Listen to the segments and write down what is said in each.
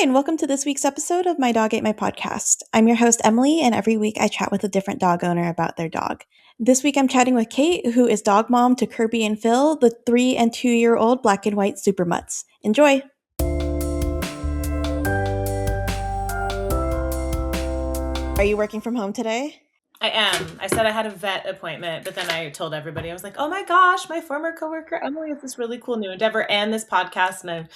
Hi, and welcome to this week's episode of My Dog Ate My Podcast. I'm your host, Emily, and every week I chat with a different dog owner about their dog. This week I'm chatting with Kate, who is dog mom to Kirby and Phil, the 3 and 2-year-old black and white Supermutts. Enjoy! Are you working from home today? I am. I said I had a vet appointment, but then I told everybody, I was like, oh my gosh, my former coworker Emily has this really cool new endeavor and this podcast. And I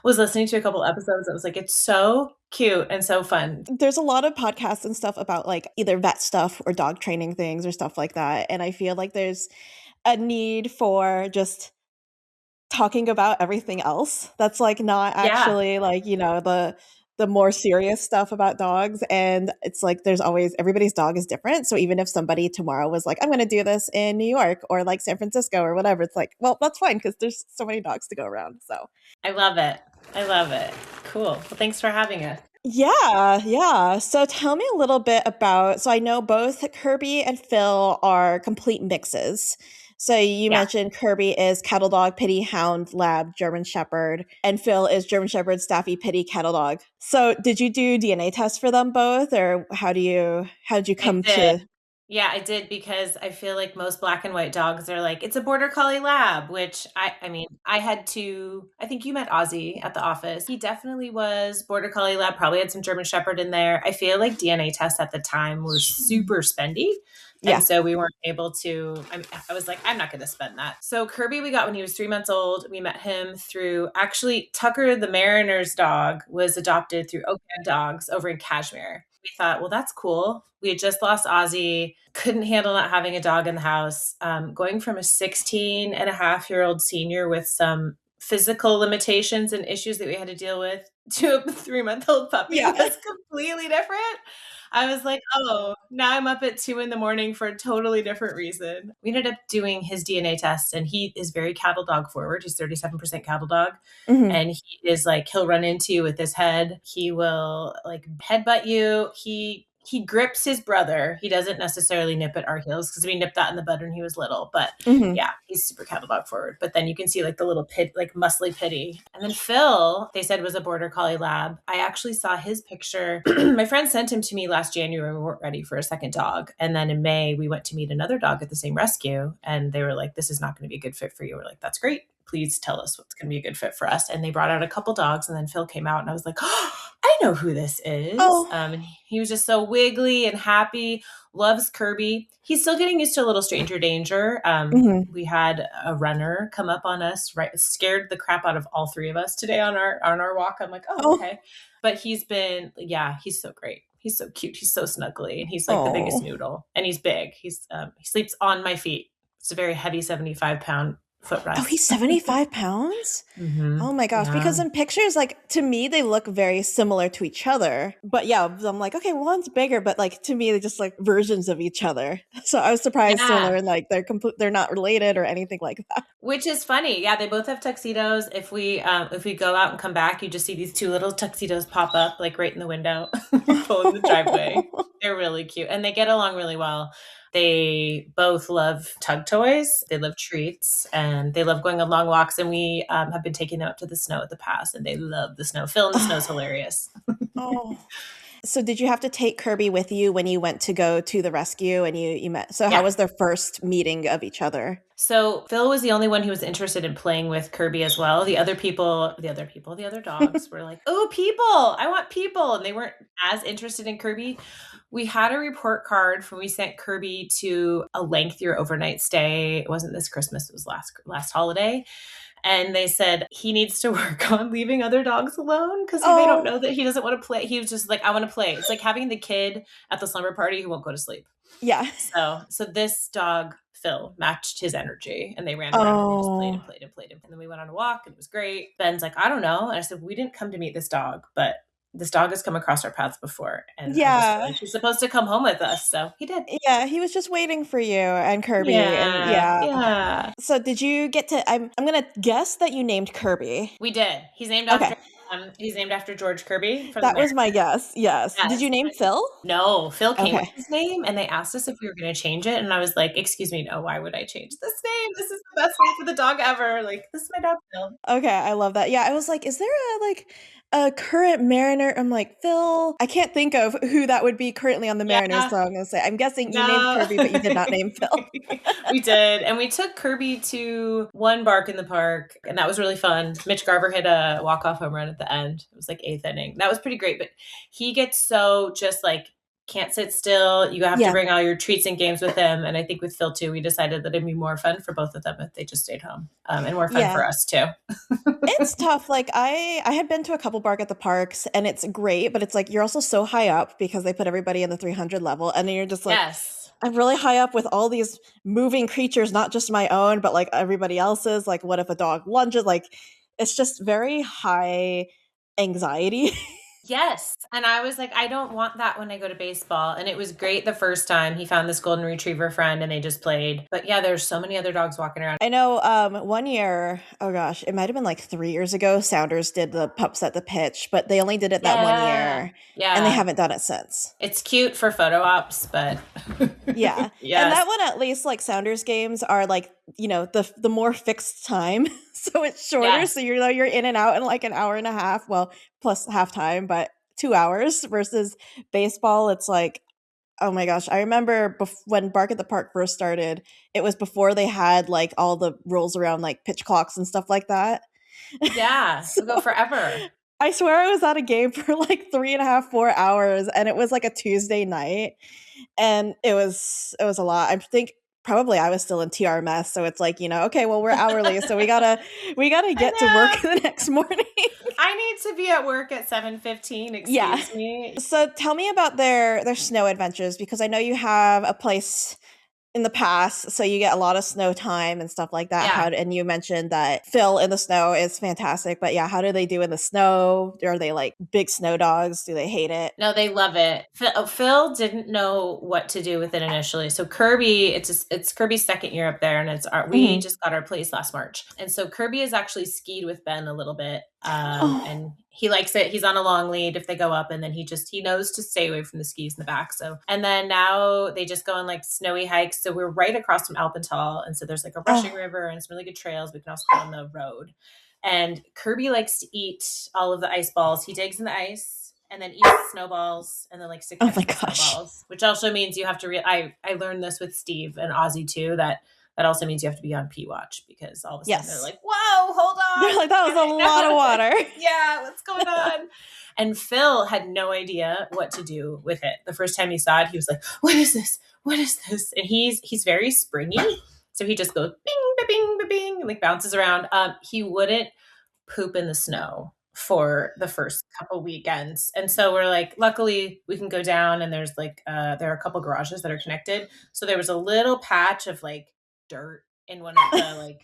was listening to a couple episodes. I was like, it's so cute and so fun. There's a lot of podcasts and stuff about like either vet stuff or dog training things or stuff like that. And I feel like there's a need for just talking about everything else that's like not actually like, you know, the more serious stuff about dogs. And it's like there's always everybody's dog is different. So even if somebody tomorrow was like, I'm going to do this in New York or like San Francisco or whatever, it's like, well, that's fine because there's so many dogs to go around. So I love it. I love it. Cool. Well, thanks for having us. Yeah. So tell me a little bit about, so I know both Kirby and Phil are complete mixes. So you mentioned Kirby is cattle dog, pity, hound, lab, German shepherd, and Phil is German shepherd, staffy, pity, cattle dog. So did you do DNA tests for them both, or how did you come to? Yeah, I did, because I feel like most black and white dogs are like, it's a border collie lab, which I mean, I think you met Ozzy at the office. He definitely was border collie lab, probably had some German shepherd in there. I feel like DNA tests at the time were super spendy. And so we weren't able to, I was like, I'm not going to spend that. So Kirby, we got when he was 3 months old. We met him through, actually, Tucker, the Mariner's dog, was adopted through Oakland Dogs over in Kashmir. We thought, well, that's cool. We had just lost Ozzy, couldn't handle not having a dog in the house. Going from a 16-and-a-half-year-old senior with some physical limitations and issues that we had to deal with to a 3-month-old puppy was completely different. I was like, oh, now I'm up at 2 a.m. for a totally different reason. We ended up doing his DNA test, and he is very cattle dog forward. He's 37% cattle dog. Mm-hmm. And he is like, he'll run into you with his head. He will like headbutt you. He grips his brother. He doesn't necessarily nip at our heels because we nipped that in the bud when he was little. But yeah, he's super cattle dog forward. But then you can see like the little pit, like muscly pity. And then Phil, they said, was a border collie lab. I actually saw his picture. My friend sent him to me last January. We weren't ready for a second dog. And then in May, we went to meet another dog at the same rescue. And they were like, this is not going to be a good fit for you. We're like, that's great. Please tell us what's going to be a good fit for us. And they brought out a couple dogs, and then Phil came out, and I was like, oh, I know who this is. And he was just so wiggly and happy, loves Kirby. He's still getting used to a little stranger danger. We had a runner come up on us, right? Scared the crap out of all three of us today on our walk. I'm like, oh, okay. But he's so great. He's so cute. He's so snuggly, and he's like the biggest noodle, and he's big. He sleeps on my feet. It's a very heavy 75-pound footrest. Oh, he's 75 pounds? Mm-hmm. Oh my gosh. Yeah. Because in pictures, like, to me, they look very similar to each other. But yeah, I'm like, okay, one's bigger, but like, to me, they're just like versions of each other. So I was surprised to learn like they're not related or anything like that. Which is funny. Yeah, they both have tuxedos. If we go out and come back, you just see these two little tuxedos pop up like right in the window, pull in the driveway. They're really cute, and they get along really well. They both love tug toys. They love treats, and they love going on long walks. And we have been taking them up to the snow at the pass, and they love the snow. Phil in the snow is hilarious. So did you have to take Kirby with you when you went to go to the rescue and you met? So how was their first meeting of each other? So Phil was the only one who was interested in playing with Kirby as well. The other dogs were like, oh, people, I want people. And they weren't as interested in Kirby. We had a report card from we sent Kirby to a lengthier overnight stay. It wasn't this Christmas, it was last holiday. And they said he needs to work on leaving other dogs alone because they don't know that he doesn't want to play. He was just like, I want to play. It's like having the kid at the slumber party who won't go to sleep. Yeah. So this dog, Phil, matched his energy, and they ran around and just played and played. And then we went on a walk, and it was great. Ben's like, I don't know. And I said, we didn't come to meet this dog, but this dog has come across our paths before, and she's supposed to come home with us, so he did. Yeah, he was just waiting for you and Kirby. Yeah. So did you get to? I'm gonna guess that you named Kirby. We did. He's named after George Kirby. That was my guess. Yes. Did you name Phil? No, Phil came with his name, and they asked us if we were going to change it, and I was like, "Excuse me, no. Why would I change this name? This is the best name for the dog ever. Like, this is my dog, Phil." Okay, I love that. Yeah, I was like, is there A current Mariner. I'm like, Phil, I can't think of who that would be currently on the Mariners, Yeah. so I'm gonna say I'm guessing you named No. Kirby, but you did not name Phil. We did. And we took Kirby to one bark in the park, and that was really fun. Mitch Garver hit a walk-off home run at the end. It was like eighth inning. That was pretty great. But he gets so just like can't sit still. You have to Yeah. bring all your treats and games with him. And I think with Phil too, we decided that it'd be more fun for both of them if they just stayed home, and more fun Yeah. for us too. It's tough. Like I had been to a couple bark at the parks and it's great, but it's like you're also so high up because they put everybody in the 300 level and then you're just like Yes. I'm really high up with all these moving creatures, not just my own, but like everybody else's. Like what if a dog lunges? Like it's just very high anxiety. Yes. And I was like, I don't want that when I go to baseball. And it was great the first time he found this golden retriever friend and they just played. But yeah, there's so many other dogs walking around. I know one year, oh gosh, it might have been like 3 years ago, Sounders did the pups at the pitch, but they only did it that one Yeah. year and they Yeah. haven't done it since. It's cute for photo ops, but Yeah. And yes. that one at least like Sounders games are like, the more fixed time. So it's shorter. So Yes. you're in and out in like an hour and a half, well, plus halftime, but 2 hours versus baseball, it's like, oh my gosh. I remember when Bark at the Park first started, it was before they had like all the rules around like pitch clocks and stuff like that. Yeah. So It'll go forever. I swear I was at a game for like 3.5, 4 hours, and it was like a Tuesday night, and it was a lot. I think probably I was still in TRMS, so it's like okay, well we're hourly, so we gotta I get to work know. the next morning. I need to be at work at 7:15. Yeah. Excuse me. So tell me about their snow adventures because I know you have a place in the past, so you get a lot of snow time and stuff like that. Yeah. And you mentioned that Phil in the snow is fantastic, but yeah, how do they do in the snow? Are they like big snow dogs? Do they hate it? No, they love it. Phil didn't know what to do with it initially. So Kirby, it's Kirby's second year up there, and we Mhm. just got our place last March, and so Kirby has actually skied with Ben a little bit, Oh, and he likes it. He's on a long lead if they go up, and then he knows to stay away from the skis in the back. So and then now they just go on like snowy hikes. So we're right across from Alpental, and so there's like a rushing oh, river and some really good trails. We can also go on the road. And Kirby likes to eat all of the ice balls. He digs in the ice and then eats snowballs and then likes to oh my catch the gosh. snowballs, which also means you have to. I learned this with Steve and Ozzy too. That also means you have to be on P watch because all of a sudden they're Yes. like, "Whoa, hold They're on, like, that was a lot of water. yeah, what's going on?" And Phil had no idea what to do with it. The first time he saw it, he was like, "What is this? What is this?" And he's very springy, so he just goes bing, ba, bing, ba, bing, and like bounces around. He wouldn't poop in the snow for the first couple weekends. And so we're like, luckily we can go down and there's like there are a couple garages that are connected. So there was a little patch of like dirt in one of the like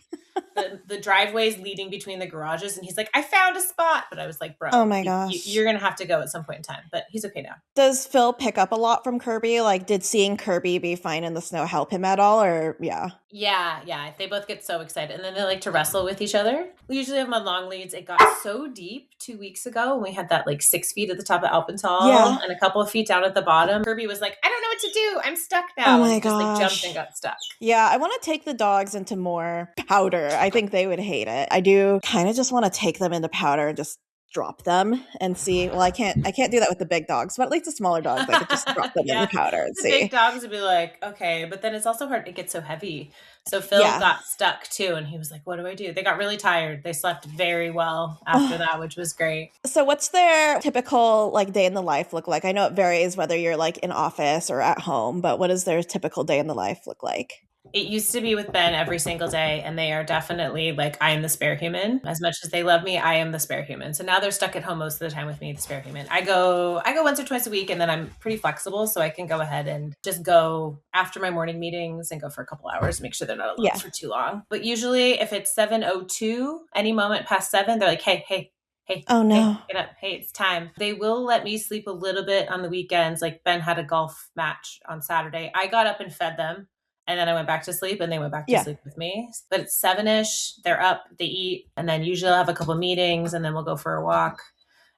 the driveways leading between the garages, and he's like, I found a spot. But I was like, Oh bro, my you're gosh. gonna have to go at some point in time. But he's okay now. Does Phil pick up a lot from Kirby? Like, did seeing Kirby be fine in the snow help him at all? Or, yeah. Yeah. They both get so excited. And then they like to wrestle with each other. We usually have them on long leads. It got so deep 2 weeks ago when we had that like 6 feet at the top of Yeah. Alpental and a couple of feet down at the bottom. Kirby was like, I don't know what to do. I'm stuck Oh now. And my he just like jumped and gosh. got stuck. Yeah, I want to take the dogs into more powder. I think they would hate it. I do kind of just want to take them into powder and just drop them and see. Well, I can't do that with the big dogs, but at least the smaller dogs, I could just drop them in the Yeah. powder and The big see. dogs would be like, okay. But then it's also hard. It gets so heavy. So Phil Yeah. got stuck too. And he was like, what do I do? They got really tired. They slept very well after Oh. that, which was great. So what's their typical like day in the life look like? I know it varies whether you're like in office or at home, but what does their typical day in the life look like? It used to be with Ben every single day, and they are definitely like, I am the spare human. As much as they love me, I am the spare human. So now they're stuck at home most of the time with me, the spare human. I go once or twice a week, and then I'm pretty flexible, so I can go ahead and just go after my morning meetings and go for a couple hours, make sure they're not alone Yeah. for too long. But usually, if it's 7:02, any moment past 7, they're like, hey, Oh hey, no. get up. Hey, it's time. They will let me sleep a little bit on the weekends. Like Ben had a golf match on Saturday. I got up and fed them. And then I went back to sleep and they went back to Yeah. sleep with me. But it's 7-ish. They're up, they eat. And then usually I'll have a couple meetings and then we'll go for a walk.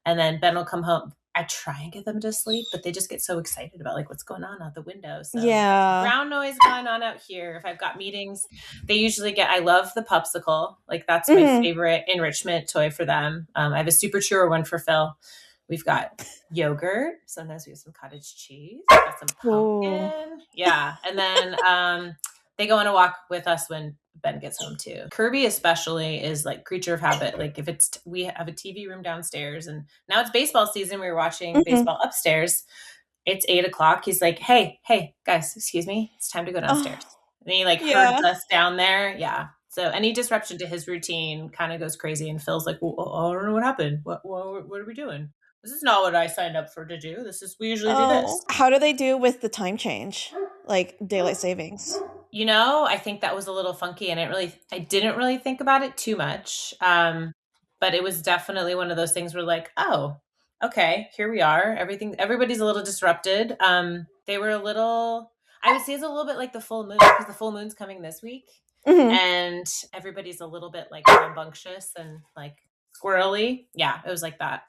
And then Ben will come home. I try and get them to sleep, but they just get so excited about like what's going on out the window. So Yeah. brown noise going on out here. If I've got meetings, they usually get, I love the popsicle. Like that's my Mhm. favorite enrichment toy for them. I have a super chewer one for Phil. We've got yogurt. Sometimes we have some cottage cheese. We've got some Ooh. pumpkin. Yeah. And then they go on a walk with us when Ben gets home too. Kirby especially is like creature of habit. Like if it's, we have a TV room downstairs and now it's baseball season. We were watching Mhm. baseball upstairs. It's 8 o'clock. He's like, hey, guys, excuse me. It's time to go Oh, downstairs. And he like herds yeah. us down there. Yeah. So any disruption to his routine kind of goes crazy. And Phil's like, well, I don't know what happened. What are we doing? This is not what I signed up for to do. We usually do this. Oh. How do they do with the time change? Like daylight savings? I think that was a little funky and I didn't really think about it too much. But it was definitely one of those things where like, oh, okay, here we are. Everybody's a little disrupted. They were a little, I would say it's a little bit like the full moon because the full moon's coming this week Mhm. and everybody's a little bit like rambunctious and like squirrely. Yeah, it was like that.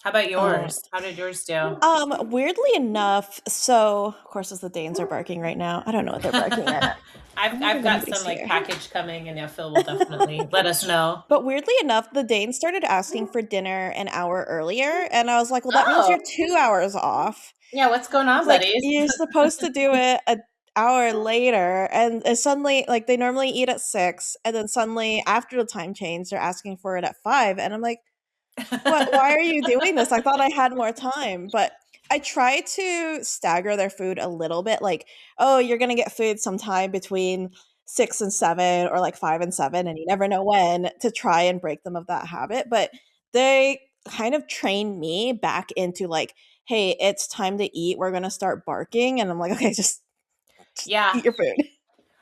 How about Oh. yours? How did yours do? Weirdly enough, so of course as the Danes are barking right now. I don't know what they're barking at. I don't I've think got anybody's some like here. package coming, and yeah, Phil will definitely let us know. But weirdly enough, the Danes started asking for dinner an hour earlier, and I was like, "Well, that means Oh, you're 2 hours off." yeah. What's going on, It's like, buddies? "You're supposed to do it an hour later," and it's suddenly like, they normally eat at 6, and then suddenly after the time change, they're asking for it at 5, and I'm like, "What? Why are you doing this? I thought I had more time." But I try to stagger their food a little bit, like, "Oh, you're gonna get food sometime between 6 and 7 or, like, 5 and 7, and you never know when," to try and break them of that habit, but they kind of trained me back into, like, "Hey, it's time to eat, we're gonna start barking," and I'm like, "Okay, just Yeah, eat your food."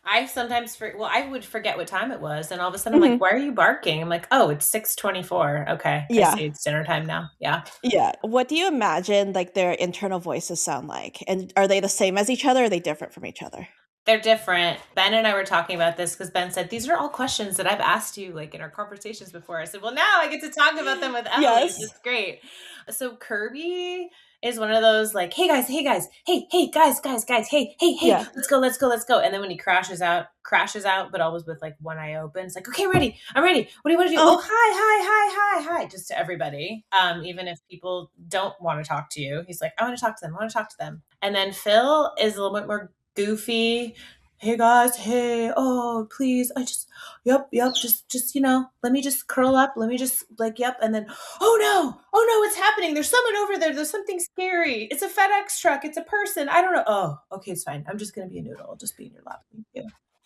I sometimes I would forget what time it was, and all of a sudden I'm like, Mhm. "Why are you barking?" I'm like, "Oh, it's 6:24. Okay, I Yeah. see. It's dinner time now." Yeah. Yeah. What do you imagine, like, their internal voices sound like? And are they the same as each other, or are they different from each other? They're different. Ben and I were talking about this because Ben said, "These are all questions that I've asked you like in our conversations before." I said, "Well, now I get to talk about them with Emily. Yes. It's great." So Kirby is one of those like, hey guys, hey guys, hey, Yeah. let's go. And then when he crashes out, but always with like one eye open. It's like, okay, ready, I'm ready. What do you want to do? Oh, Oh, hi, just to everybody. Even if people don't want to talk to you, he's like, I want to talk to them. I want to talk to them. And then Phil is a little bit more goofy. Hey guys, hey, oh please, yep, just let me just curl up, let me just like, yep, and then, oh no, what's happening? There's someone over there. There's something scary. It's a FedEx truck. It's a person. I don't know. Oh, okay, it's fine. I'm just gonna be a noodle. I'll just be in your lap. Thank you.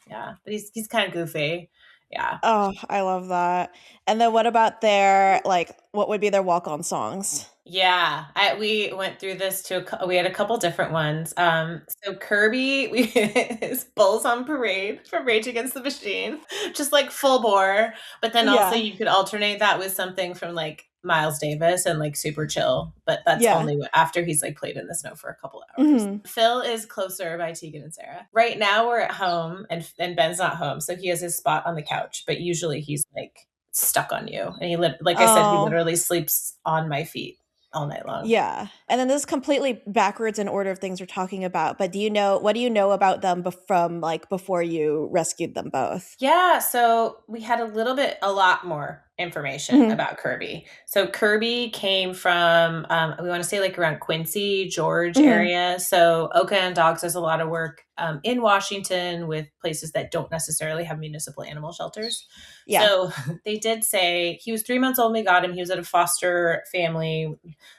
Yeah, but he's kind of goofy. Yeah. oh, I love that. And then what about their like, what would be their walk-on songs? Yeah, we went through this we had a couple different ones. So Kirby, we is Bulls on Parade from Rage Against the Machine, just like full bore. But then also Yeah. you could alternate that with something from like Miles Davis and like Super Chill. But that's Yeah. only after he's like played in the snow for a couple hours. Mhm. Phil is Closer by Tegan and Sarah. Right now we're at home and Ben's not home, so he has his spot on the couch. But usually he's like stuck on you, and like I said, he Oh, literally sleeps on my feet all night long. yeah. And then this is completely backwards in order of things we're talking about, but what do you know about them from, like, before you rescued them both? Yeah, so we had a lot more information Mhm. about Kirby. So Kirby came from, we want to say like around Quincy, George Mhm. area. So Oka and Dogs does a lot of work in Washington with places that don't necessarily have municipal animal shelters. Yeah. So they did say he was 3 months old when we got him. He was at a foster family.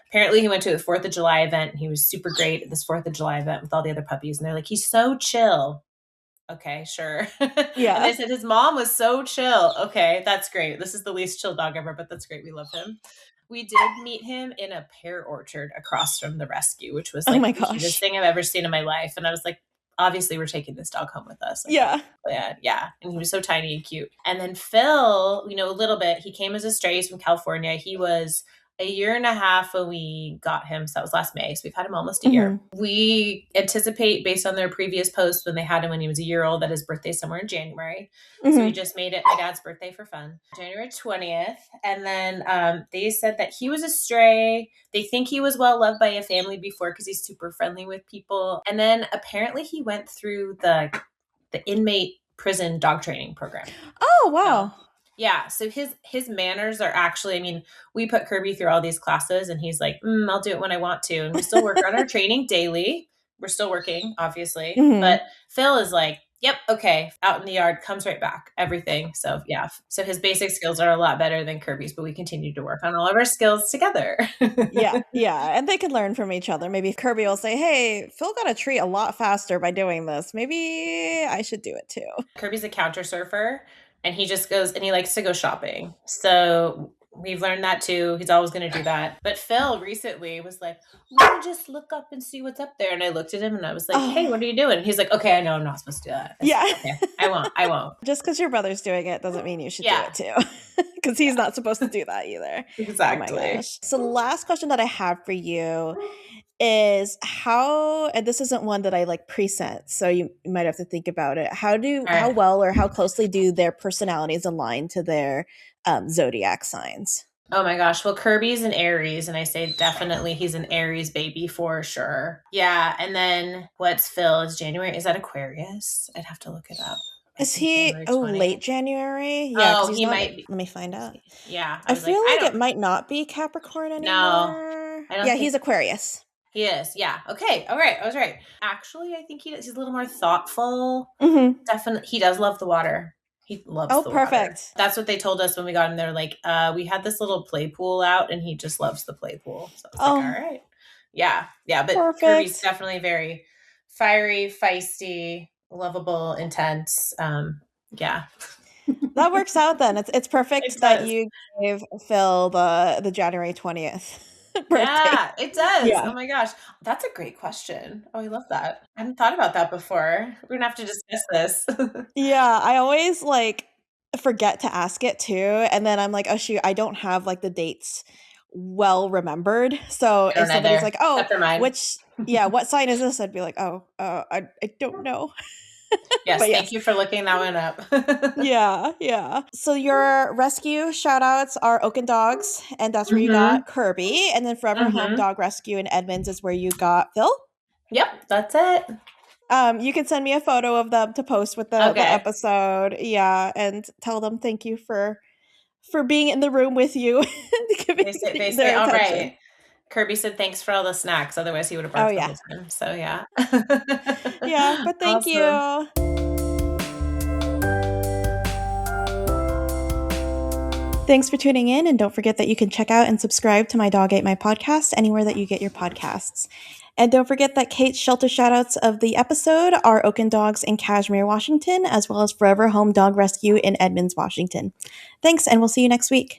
Apparently, he went to the 4th of July event and he was super great at this 4th of July event with all the other puppies. And they're like, he's so chill. Okay, sure. And they Yeah. said his mom was so chill. Okay, that's great. This is the least chill dog ever, but that's great. We love him. We did meet him in a pear orchard across from the rescue, which was Oh like my the cutest gosh. thing I've ever seen in my life. And I was like, obviously, we're taking this dog home with us. Like, that's Yeah. the plan. Yeah. And he was so tiny and cute. And then Phil, a little bit, he came as a stray from California. He was a year and a half when we got him. So that was last May. So we've had him almost a year. Mm-hmm. We anticipate, based on their previous post when they had him when he was a year old, that his birthday's somewhere in January. So we Mm-hmm. just made it my dad's birthday for fun, January 20th. And then they said that he was a stray. They think he was well loved by a family before because he's super friendly with people. And then apparently he went through the inmate prison dog training program. Oh, wow. So, yeah. So his manners are actually, I mean, we put Kirby through all these classes and he's like, I'll do it when I want to. And we still work on our training daily. We're still working, obviously. Mm-hmm. But Phil is like, yep, okay, out in the yard, comes right back, everything. So yeah. So his basic skills are a lot better than Kirby's, but we continue to work on all of our skills together. Yeah, yeah. And they can learn from each other. Maybe Kirby will say, hey, Phil got a treat a lot faster by doing this. Maybe I should do it too. Kirby's a counter surfer and he just goes and he likes to go shopping. So we've learned that too. He's always going to do that. But Phil recently was like, let me just look up and see what's up there. And I looked at him and I was like, hey, what are you doing? And he's like, okay, I know I'm not supposed to do that. Yeah. Okay, I won't. Just because your brother's doing it doesn't mean you should do it too. Because he's not supposed to do that either. Exactly. Oh my gosh. So the last question that I have for you is how, and this isn't one that I like present, so you might have to think about it. How well or how closely do their personalities align to their zodiac signs? Oh my gosh. Well, Kirby's an Aries, and I say definitely he's an Aries baby for sure. Yeah. And then what's Phil is January. Is that Aquarius? I'd have to look it up. Is he late January? Yeah, he might be. Let me find out. Yeah. I feel like it might not be Capricorn anymore. No. Yeah, he's Aquarius. He is. Yeah. Okay. All right. I was right. Actually, I think he's a little more thoughtful. Mm-hmm. Definitely. He does love the water. He loves the water. Perfect. That's what they told us when we got him there. Like, we had this little play pool out and he just loves the play pool. So I was like, all right. Yeah. Yeah. But perfect. Kirby's definitely very fiery, feisty, lovable, intense. Yeah. That works out then. It's perfect that you gave Phil the January 20th birthday. Yeah, it does. Yeah. Oh my gosh. That's a great question. Oh, I love that. I hadn't thought about that before. We're going to have to discuss this. Yeah, I always like forget to ask it too. And then I'm like, oh shoot, I don't have like the dates well remembered. So if somebody's like, oh, what sign is this? I'd be like, oh, I don't know. Yes, thank you for looking that one up. Yeah. So your rescue shout outs are Oaken Dogs, and that's where you got Kirby. And then Forever Home Dog Rescue in Edmonds is where you got Phil. Yep, that's it. You can send me a photo of them to post with the episode. Yeah, and tell them thank you for being in the room with you. They say all right. Kirby said thanks for all the snacks. Otherwise, he would have barked the whole time. So, yeah. Yeah, but thank you. Thanks for tuning in, and don't forget that you can check out and subscribe to My Dog Ate My Podcast anywhere that you get your podcasts. And don't forget that Kate's shelter shoutouts of the episode are Oaken Dogs in Kashmir, Washington, as well as Forever Home Dog Rescue in Edmonds, Washington. Thanks, and we'll see you next week.